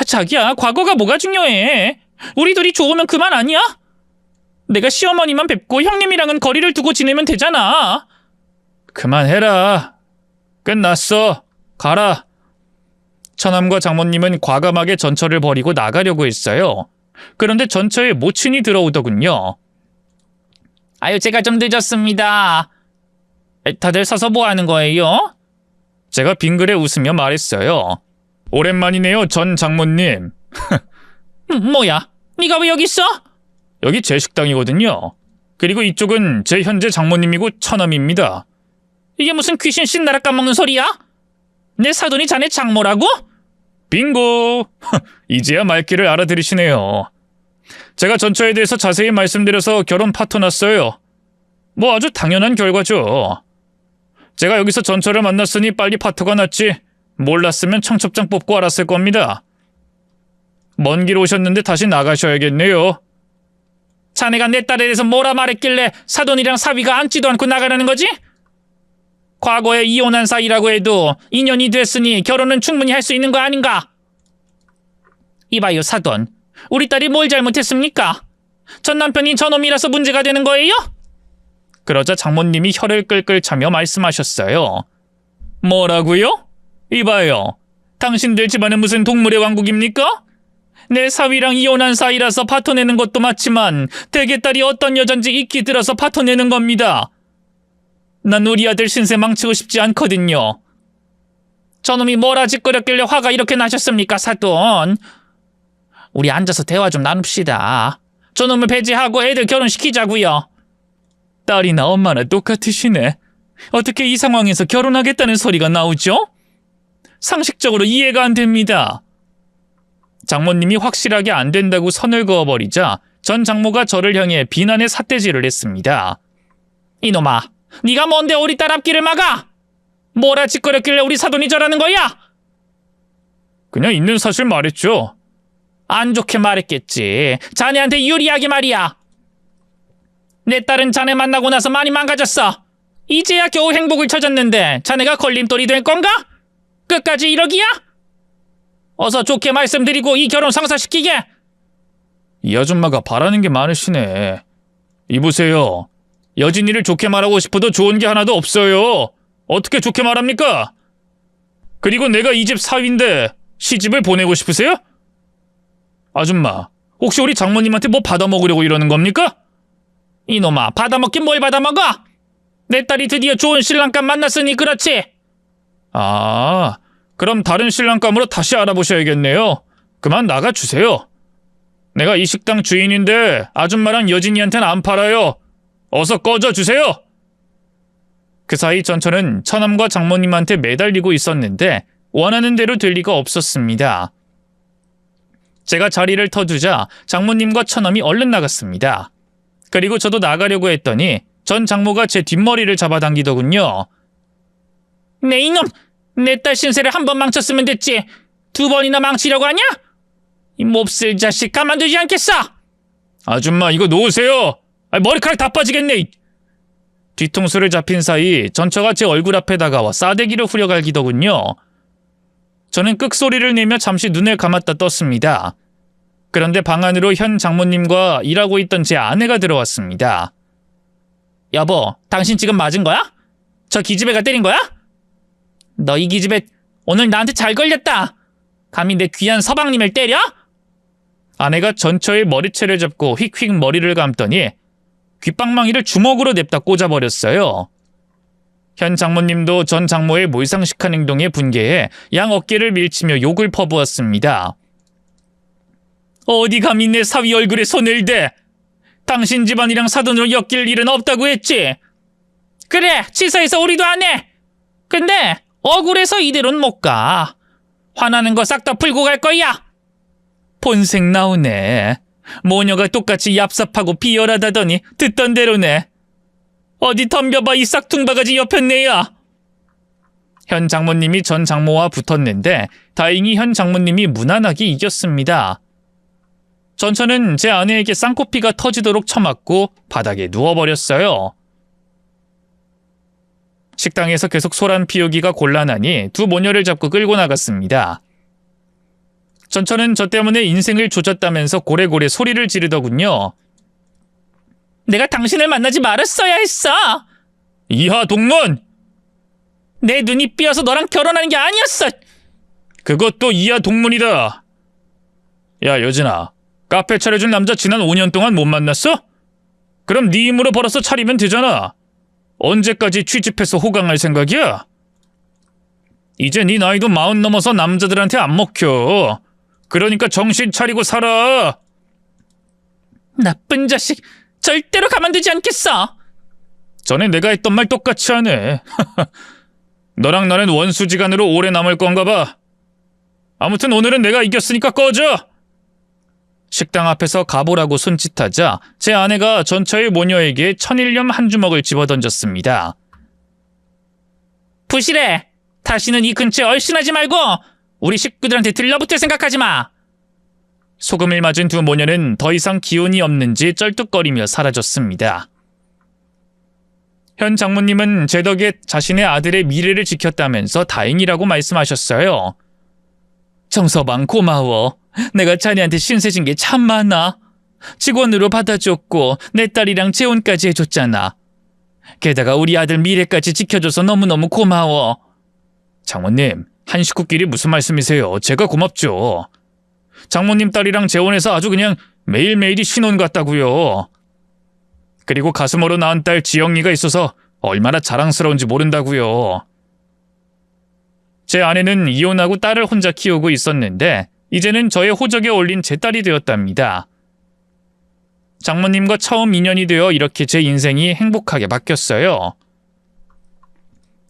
자기야, 과거가 뭐가 중요해? 우리 둘이 좋으면 그만 아니야? 내가 시어머니만 뵙고 형님이랑은 거리를 두고 지내면 되잖아. 그만해라. 끝났어. 가라. 처남과 장모님은 과감하게 전처를 버리고 나가려고 했어요. 그런데 전처에 모친이 들어오더군요. 아유, 제가 좀 늦었습니다. 다들 서서 뭐 하는 거예요? 제가 빙그레 웃으며 말했어요. 오랜만이네요, 전 장모님. 뭐야? 네가 왜 여기 있어? 여기 제 식당이거든요. 그리고 이쪽은 제 현재 장모님이고 처남입니다. 이게 무슨 귀신 신나라 까먹는 소리야? 내 사돈이 자네 장모라고? 빙고! 이제야 말귀를 알아들으시네요. 제가 전처에 대해서 자세히 말씀드려서 결혼 파토 났어요. 뭐 아주 당연한 결과죠. 제가 여기서 전처를 만났으니 빨리 파토가 났지. 몰랐으면 청첩장 뽑고 알았을 겁니다. 먼 길 오셨는데 다시 나가셔야겠네요. 자네가 내 딸에 대해서 뭐라 말했길래 사돈이랑 사위가 앉지도 않고 나가라는 거지? 과거에 이혼한 사이라고 해도 인연이 됐으니 결혼은 충분히 할 수 있는 거 아닌가? 이봐요, 사돈. 우리 딸이 뭘 잘못했습니까? 전 남편이 저놈이라서 문제가 되는 거예요? 그러자 장모님이 혀를 끌끌 차며 말씀하셨어요. 뭐라고요? 이봐요. 당신들 집안은 무슨 동물의 왕국입니까? 내 사위랑 이혼한 사이라서 파토내는 것도 맞지만 대개 딸이 어떤 여잔지 익히 들어서 파토내는 겁니다. 난 우리 아들 신세 망치고 싶지 않거든요. 저놈이 뭐라 짓거렸길래 화가 이렇게 나셨습니까, 사돈? 우리 앉아서 대화 좀 나눕시다. 저놈을 배제하고 애들 결혼시키자고요. 딸이나 엄마나 똑같으시네. 어떻게 이 상황에서 결혼하겠다는 소리가 나오죠? 상식적으로 이해가 안 됩니다. 장모님이 확실하게 안 된다고 선을 그어버리자 전 장모가 저를 향해 비난의 삿대질을 했습니다. 이놈아, 네가 뭔데 우리 딸 앞길을 막아? 뭐라 짓거렸길래 우리 사돈이 저라는 거야? 그냥 있는 사실 말했죠. 안 좋게 말했겠지. 자네한테 유리하게 말이야. 내 딸은 자네 만나고 나서 많이 망가졌어. 이제야 겨우 행복을 찾았는데 자네가 걸림돌이 될 건가? 끝까지 이러기야? 어서 좋게 말씀드리고 이 결혼 성사시키게. 이 아줌마가 바라는 게 많으시네. 이보세요. 여진이를 좋게 말하고 싶어도 좋은 게 하나도 없어요. 어떻게 좋게 말합니까? 그리고 내가 이 집 사위인데 시집을 보내고 싶으세요? 아줌마, 혹시 우리 장모님한테 뭐 받아먹으려고 이러는 겁니까? 이놈아, 받아먹긴 뭘 받아먹어? 내 딸이 드디어 좋은 신랑감 만났으니 그렇지. 아, 그럼 다른 신랑감으로 다시 알아보셔야겠네요. 그만 나가주세요. 내가 이 식당 주인인데 아줌마랑 여진이한테는 안 팔아요. 어서 꺼져주세요. 그 사이 전처는 처남과 장모님한테 매달리고 있었는데 원하는 대로 될 리가 없었습니다. 제가 자리를 터두자 장모님과 처남이 얼른 나갔습니다. 그리고 저도 나가려고 했더니 전 장모가 제 뒷머리를 잡아당기더군요. 네 이놈! 내 딸 신세를 한 번 망쳤으면 됐지. 두 번이나 망치려고 하냐? 이 몹쓸 자식 가만두지 않겠어! 아줌마 이거 놓으세요! 머리카락 다 빠지겠네! 뒤통수를 잡힌 사이 전처가 제 얼굴 앞에 다가와 싸대기를 후려갈기더군요. 저는 끄소리를 내며 잠시 눈을 감았다 떴습니다. 그런데 방 안으로 현 장모님과 일하고 있던 제 아내가 들어왔습니다. 여보, 당신 지금 맞은 거야? 저 기집애가 때린 거야? 너 이 기집애 오늘 나한테 잘 걸렸다. 감히 내 귀한 서방님을 때려? 아내가 전처의 머리채를 잡고 휙휙 머리를 감더니 귓방망이를 주먹으로 냅다 꽂아버렸어요. 현 장모님도 전 장모의 몰상식한 행동에 분개해 양 어깨를 밀치며 욕을 퍼부었습니다. 어디 감히 내 사위 얼굴에 손을 대? 당신 집안이랑 사돈으로 엮일 일은 없다고 했지? 그래, 치사해서 우리도 안 해. 근데 억울해서 이대로는 못 가. 화나는 거 싹 다 풀고 갈 거야. 본색 나오네. 모녀가 똑같이 얍삽하고 비열하다더니 듣던 대로네. 어디 덤벼봐 이 싹퉁바가지 옆였네야. 현 장모님이 전 장모와 붙었는데 다행히 현 장모님이 무난하게 이겼습니다. 전처는 제 아내에게 쌍코피가 터지도록 쳐맞고 바닥에 누워버렸어요. 식당에서 계속 소란 피우기가 곤란하니 두 모녀를 잡고 끌고 나갔습니다. 전처는 저 때문에 인생을 조졌다면서 고래고래 소리를 지르더군요. 내가 당신을 만나지 말았어야 했어. 이하 동문! 내 눈이 삐어서 너랑 결혼하는 게 아니었어. 그것도 이하 동문이다. 야 여진아, 카페 차려준 남자 지난 5년 동안 못 만났어? 그럼 네 힘으로 벌어서 차리면 되잖아. 언제까지 취집해서 호강할 생각이야? 이제 네 나이도 40 넘어서 남자들한테 안 먹혀. 그러니까 정신 차리고 살아. 나쁜 자식, 절대로 가만두지 않겠어. 전에 내가 했던 말 똑같이 하네. 너랑 나는 원수지간으로 오래 남을 건가 봐. 아무튼 오늘은 내가 이겼으니까 꺼져. 식당 앞에서 가보라고 손짓하자 제 아내가 전처의 모녀에게 천일염 한 주먹을 집어던졌습니다. 부실해. 다시는 이 근처에 얼씬하지 말고 우리 식구들한테 들러붙을 생각하지 마. 소금을 맞은 두 모녀는 더 이상 기운이 없는지 쩔뚝거리며 사라졌습니다. 현 장모님은 제 덕에 자신의 아들의 미래를 지켰다면서 다행이라고 말씀하셨어요. 정서방 고마워. 내가 자네한테 신세진 게 참 많아. 직원으로 받아줬고 내 딸이랑 재혼까지 해줬잖아. 게다가 우리 아들 미래까지 지켜줘서 너무너무 고마워. 장모님, 한 식구끼리 무슨 말씀이세요? 제가 고맙죠. 장모님 딸이랑 재혼해서 아주 그냥 매일매일이 신혼 같다고요. 그리고 가슴으로 낳은 딸 지영이가 있어서 얼마나 자랑스러운지 모른다고요. 제 아내는 이혼하고 딸을 혼자 키우고 있었는데 이제는 저의 호적에 올린 제 딸이 되었답니다. 장모님과 처음 인연이 되어 이렇게 제 인생이 행복하게 바뀌었어요.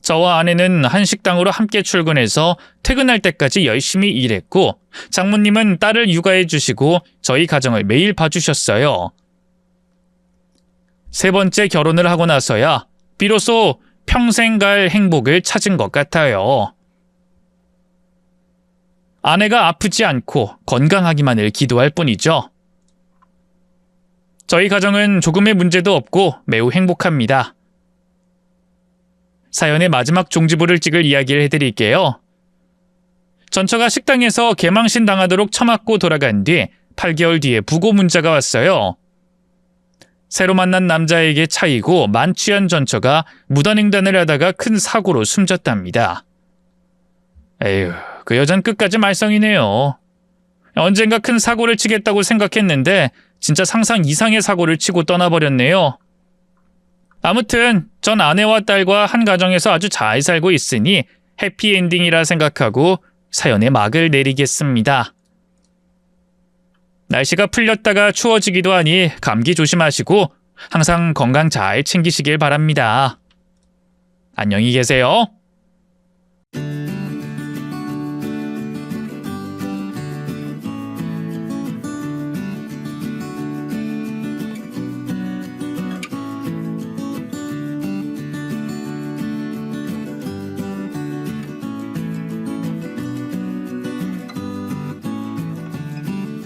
저와 아내는 한 식당으로 함께 출근해서 퇴근할 때까지 열심히 일했고 장모님은 딸을 육아해 주시고 저희 가정을 매일 봐주셨어요. 세 번째 결혼을 하고 나서야 비로소 평생 갈 행복을 찾은 것 같아요. 아내가 아프지 않고 건강하기만을 기도할 뿐이죠. 저희 가정은 조금의 문제도 없고 매우 행복합니다. 사연의 마지막 종지부를 찍을 이야기를 해드릴게요. 전처가 식당에서 개망신 당하도록 처맞고 돌아간 뒤 8개월 뒤에 부고 문자가 왔어요. 새로 만난 남자에게 차이고 만취한 전처가 무단횡단을 하다가 큰 사고로 숨졌답니다. 에휴, 그 여잔 끝까지 말썽이네요. 언젠가 큰 사고를 치겠다고 생각했는데 진짜 상상 이상의 사고를 치고 떠나버렸네요. 아무튼 전 아내와 딸과 한 가정에서 아주 잘 살고 있으니 해피엔딩이라 생각하고 사연에 막을 내리겠습니다. 날씨가 풀렸다가 추워지기도 하니 감기 조심하시고 항상 건강 잘 챙기시길 바랍니다. 안녕히 계세요.